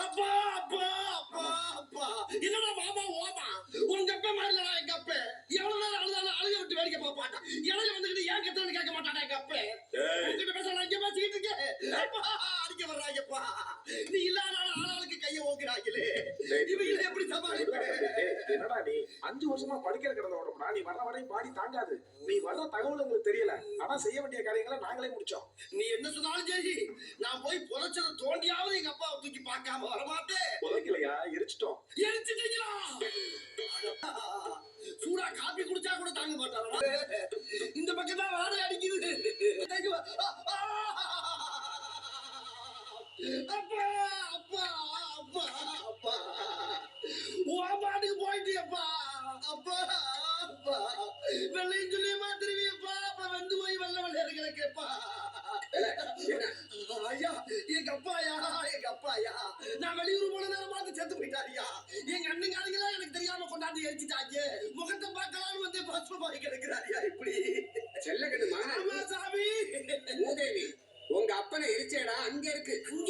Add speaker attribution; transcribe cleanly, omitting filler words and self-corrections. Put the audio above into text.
Speaker 1: அப்பா அப்பா அப்பா அப்பா என்னடா மாமா ஓமா உங்க அப்பா மாதிரி இல்லடா எங்க அப்பா. எவ்வளவு நேரம் அழுதாலும் அழுக விட்டு வேடிக்கை பார்க்க மாட்டான். இடையில வந்துக்கிட்டு ஏன் கத்துறன்னு கேட்க மாட்டாடா எங்க அப்பா. உங்ககிட்ட பேச இங்க பேசிக்கிட்டு இருக்கேன். அப்பா அடிக்க வர்றாங்கப்பா. நீ இல்லாத ஆளாளுக்கு கையை ஓக்குறாங்களே. இவங்களை எப்படி சமாளிப்பேன்?
Speaker 2: என்னடா நீ 5 வருஷமா படிக்கிற கிடந்த உடம்புடா. நீ வர்ற வரையும் பாடி தாங்காது. நீ வர்ற தகவல் உங்களுக்கு தெரியல. ஆனா செய்ய வேண்டிய காரியங்களை நாங்களே முடிச்சோம்.
Speaker 1: நீ என்ன சொன்னாலும் சரி, நான் போய் புதைச்சதை தோண்டியாவது எங்க அப்பாவை தூக்கி பார்க்காம வரமாட்டேன்.
Speaker 2: புதைக்கலையா, எரிச்சிட்டோம்.
Speaker 1: எரிச்சிட்டீங்களா? சூடா காபி குடிச்சா கூட தாங்க மாட்டாரா? இந்த பக்கம் தான் வாடகை அடிக்குது. அப்பா அப்பா அப்பா அப்பா உன் பாட்டுக்கு போயிட்டியப்பா. அப்பா அப்பா வெள்ளையும் சொல்லியமா திரும்பியப்பா. அப்ப வந்து போய் வெள்ளை வெள்ளையரு கிடக்கப்பா. ஐயா எங்க அப்பாயா எங்க அப்பாயா நான் வெளியூர் போன நேரம் பார்த்து செத்து போயிட்டாரியா. எங்க அண்ணங்காரங்களா எனக்கு தெரியாம கொண்டாந்து எரிச்சிட்டாங்க. முகத்தை பார்க்கலாம்னு வந்து பசுமாய் கிடக்குறாரியா இப்படி.
Speaker 3: செல்லக்கண்ணு
Speaker 1: ஆமா சாமி.
Speaker 3: மூதேவி உங்க அப்பனை எரிச்சேடா அங்க இருக்கு.